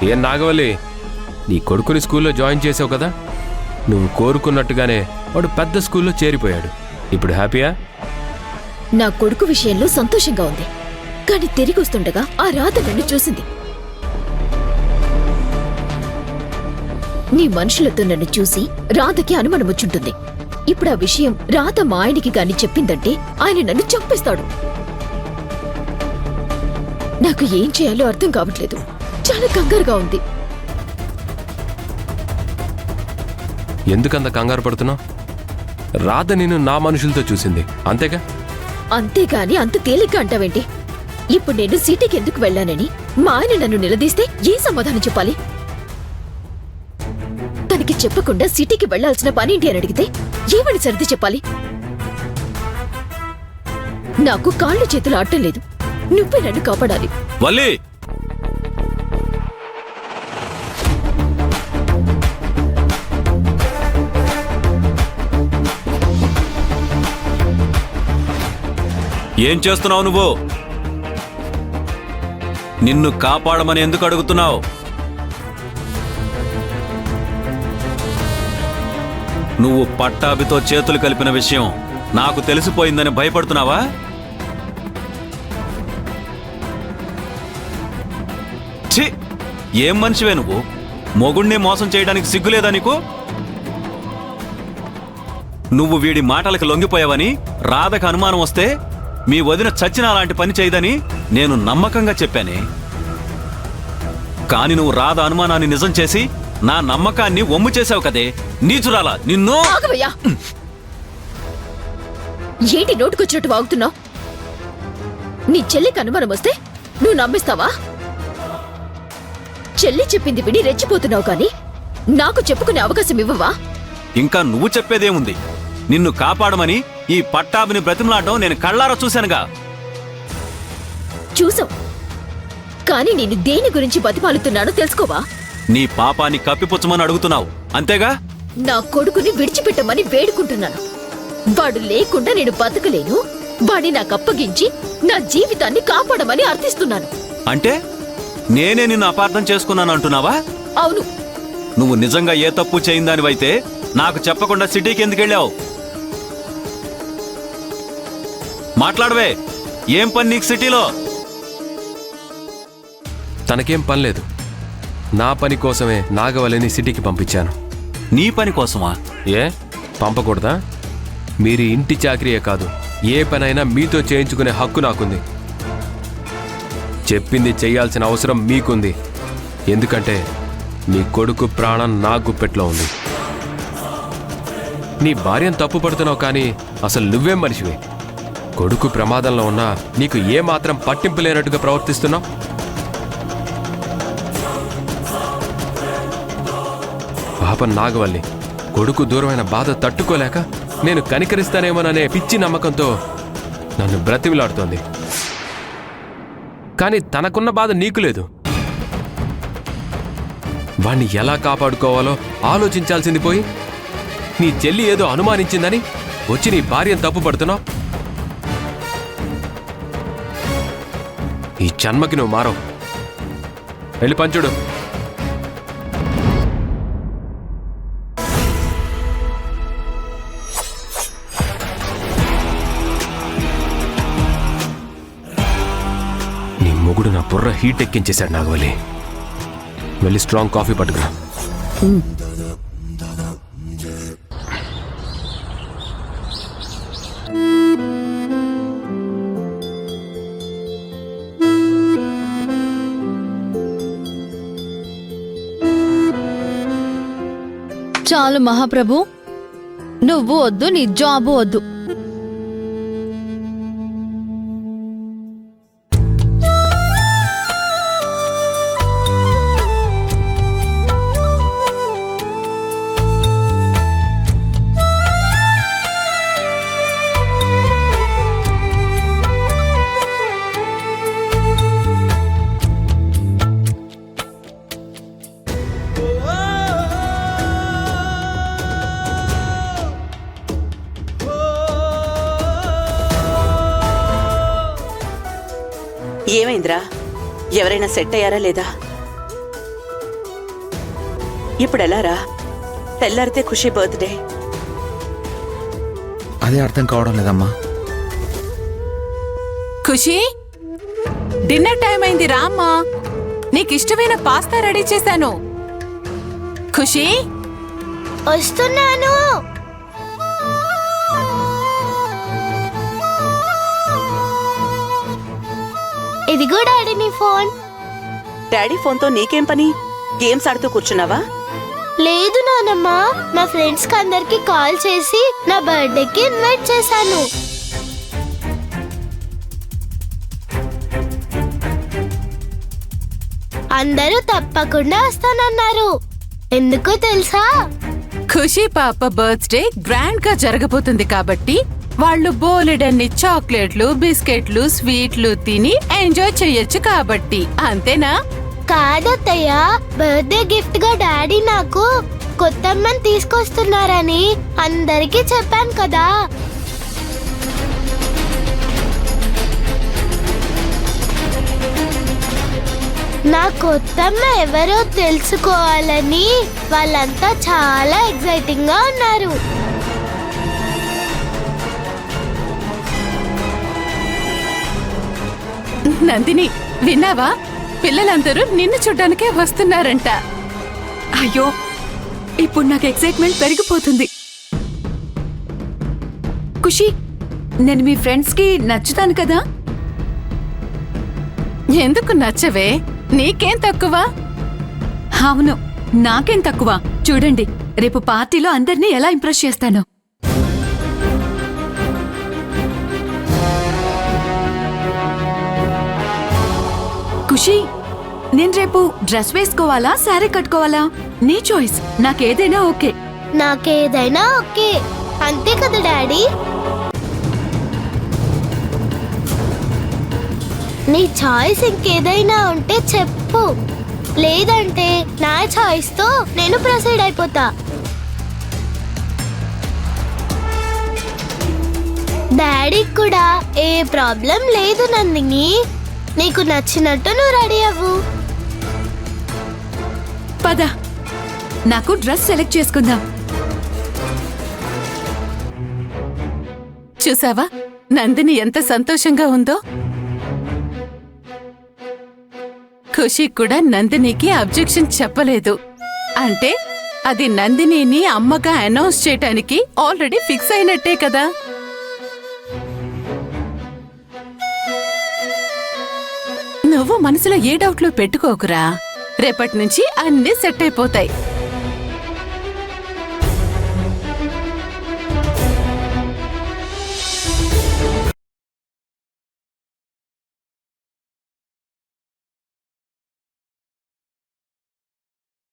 ఏం నాగవల్లి, నీ కొడుకుని స్కూల్లో జాయిన్ చేసావు కదా, నువ్వు కోరుకున్నట్టుగానే వాడు పెద్ద స్కూల్లో చేరిపోయాడు. ఇప్పుడు హ్యాపీయా? నా కొడుకు విషయంలో సంతోషంగా ఉంది, కానీ తిరిగి వస్తుండగా ఆ రాధ నన్ను చూసింది. నీ మనుషులతో నన్ను చూసి రాధకి అనుమానం వచ్చుంటుంది. ఇప్పుడు ఆ విషయం రాధ మా ఆయనకి గాని చెప్పిందంటే ఆయన నన్ను చంపేస్తాడు. నాకు ఏం చేయాలో అర్థం కావట్లేదు. చాలా కంగారుగా ఉంది. ఎందుకంత కంగారు పడుతున్నావు? రాధ నేను నా మనుషులతో చూసింది, అంతేగా? అంతేగాని అంత తేలిగ్గా అంటావేంటి? ఇప్పుడు నేను సిటీకి ఎందుకు వెళ్ళానని మా ఆయన నన్ను నిలదీస్తే ఏం సమాధానం చెప్పాలి? తనకి చెప్పకుండా సిటీకి వెళ్లాల్సిన పనేంటి అని అడిగితే ఏమని సర్ది చెప్పాలి? నాకు కాళ్ళు చేతులు ఆడటం లేదు. నువ్వే నన్ను కాపాడాలి. వల్లి, ఏం చేస్తున్నావు నువ్వు? నిన్ను కాపాడమని ఎందుకు అడుగుతున్నావు? నువ్వు పట్టాభితో చేతులు కలిపిన విషయం నాకు తెలిసిపోయిందని భయపడుతున్నావా? ఛీ, ఏం మనిషివే నువ్వు? మొగుణ్ణి మోసం చేయడానికి సిగ్గులేదా నీకు? నువ్వు వీడి మాటలకు లొంగిపోయావని రాధకు అనుమానం వస్తే మీ వదిన చచ్చిన అలాంటి పని చేయదని నేను నమ్మకంగా చెప్పానే. కాని నువ్వు రాధ అనుమానాన్ని నిజం చేసి నా నమ్మకాన్ని వమ్ము చేశావు కదే. నీచురాలా, నిన్ను! ఏంటి నోటుకొచ్చినట్టు వాగుతున్నావు? నీ చెల్లికి అనుమానం వస్తే నువ్వు నమ్మిస్తావా? చెల్లి చెప్పింది విని రెచ్చిపోతున్నావు కానీ నాకు చెప్పుకునే అవకాశం ఇవ్వవా? ఇంకా నువ్వు చెప్పేదేముంది? నిన్ను కాపాడమని ఈ పట్టాభిని బ్రతిమలాడడం నేను కళ్ళారా చూశానుగా. చూసావు, కానీ నేను దేని గురించి బతిమాలుతున్నానో తెలుసుకోవా? నీ పాపాన్ని కప్పిపుచ్చమని అడుగుతున్నావు, అంతేగా? నా కొడుకుని విడిచిపెట్టమని వేడుకుంటున్నాను. వాడు లేకుండా నేను బతకలేను. వాడిని నాకు అప్పగించి నా జీవితాన్ని కాపాడమని అర్థిస్తున్నాను. అంటే నేనే నిన్ను అపార్థం చేసుకున్నాను అంటున్నావా? అవును. నువ్వు నిజంగా ఏ తప్పు చేయిందానివైతే నాకు చెప్పకుండా సిటీకి ఎందుకు వెళ్ళావు? మాట్లాడవే, ఏం పని నీకు సిటీలో? తనకేం పని లేదు. నా పని కోసమే నాగవల్లిని సిటీకి పంపించాను. నీ పని కోసమా? ఏ పంపకూడదా? మీరు ఇంటి చాకరీయే కాదు, ఏ పనైనా మీతో చేయించుకునే హక్కు నాకుంది. చెప్పింది చెయ్యాల్సిన అవసరం మీకుంది. ఎందుకంటే నీ కొడుకు ప్రాణం నా గుప్పెట్లో ఉంది. నీ భార్యను తప్పు పడుతున్నావు, కానీ అసలు నువ్వేం మనిషివి? కొడుకు ప్రమాదంలో ఉన్నా నీకు ఏమాత్రం పట్టింపు లేనట్టుగా ప్రవర్తిస్తున్నావు. పాపం నాగవల్లి కొడుకు దూరమైన బాధ తట్టుకోలేక నేను కనికరిస్తానేమోననే పిచ్చి నమ్మకంతో నన్ను బ్రతిమిలాడుతోంది. కానీ తనకున్న బాధ నీకు లేదు. వాణ్ణి ఎలా కాపాడుకోవాలో ఆలోచించాల్సింది పోయి నీ చెల్లి ఏదో అనుమానించిందని వచ్చి నీ భార్యను తప్పు పడుతున్నావు. ఈ జన్మకి నువ్వు మారవు. వెళ్ళి పంచుడు. నీ మొగుడు నా బుర్ర హీట్ ఎక్కించేశాడు నాగవల్లి. వెళ్ళి స్ట్రాంగ్ కాఫీ పట్టుకురా. చాలు మహాప్రభు, నువ్వు వద్దు, నీ జాబు వద్దు. ఏమైందిరా? ఎవరైనా సెట్ అయ్యారా లేదా? ఇప్పుడు ఎలా రా? తెల్లారితే ఖుషి బర్త్డే. అదే అర్థం కావడం లేదమ్మా. ఖుషి, డిన్నర్ టైం అయింది రామ్మా. నీకిష్టమైన పాస్తా రెడీ చేశాను. ఖుషి, వస్తున్నాను. ఇది కూడా డాడీ నీ ఫోన్. డాడీ ఫోన్తో నీకేం పని? గేమ్స్ ఆడుతూ కూర్చున్నావా? లేదు నానమ్మ, మా ఫ్రెండ్స్ కి అందరికి కాల్ చేసి నా బర్త్డేకి ఇన్వైట్ చేశాను. అందరూ తప్పకుండా వస్తానన్నారు. ఎందుకో తెలుసా? ఖుషి పాప బర్త్డే గ్రాండ్ గా జరగబోతుంది కాబట్టి వాళ్ళు బోలెడన్ని చాక్లెట్లు, బిస్కెట్లు, స్వీట్లు తిని ఎంజాయ్ చెయ్యొచ్చు కాబట్టి. అంతేనా? కాదత్తయ్య, బర్త్డే గిఫ్ట్ గా డాడీ నాకు కొత్తమ్మని తీసుకొస్తున్నారని అందరికీ చెప్పాను కదా. నా కొత్తమ్మ ఎవరో తెలుసుకోవాలని వాళ్ళంతా చాలా ఎక్సైటింగ్ గా ఉన్నారు. నందిని, విన్నావా? పిల్లలందరూ నిన్ను చూడ్డానికే వస్తున్నారంట. అయ్యో, ఇప్పుడు నాకు ఎక్సైట్మెంట్ పెరిగిపోతుంది. ఖుషి, నేను మీ ఫ్రెండ్స్ కి నచ్చుతాను కదా? ఎందుకు నచ్చవే? నీకేం తక్కువ? అవును, నాకేం తక్కువ. చూడండి, రేపు పార్టీలో అందరినీ ఎలా ఇంప్రెస్ చేస్తాను. ఖుషి, నేను రేపు డ్రెస్ వేసుకోవాలా, శారీ కట్టుకోవాలా? నీ చాయిస్. నాకేదైనా ఓకే. నాకేదైనా ఓకే. అంతే కదా డాడీ? నీ చాయిస్ ఇంకేదైనా ఉంటే చెప్పు, లేదంటే నా చాయిస్ తో నేను ప్రొసీడ్ అయిపోతా. డాడీకి కూడా ఏ ప్రాబ్లం లేదు నందిని. నీకు నచ్చినట్టు నువ్వు రెడీ అవ్వు. పద, నాకు డ్రెస్ సెలెక్ట్ చేసుకుందాం. చూసావా నందిని ఎంత సంతోషంగా ఉందో? ఖుషి కూడా నందినికి అబ్జెక్షన్ చెప్పలేదు. అంటే అది నందినిని అమ్మగా అనౌన్స్ చేయటానికి ఆల్రెడీ ఫిక్స్ అయినట్టే కదా. నువ్వు మనసులో ఏ డౌట్లు పెట్టుకోకురా. రేపటి నుంచి అన్నీ సెట్ అయిపోతాయి.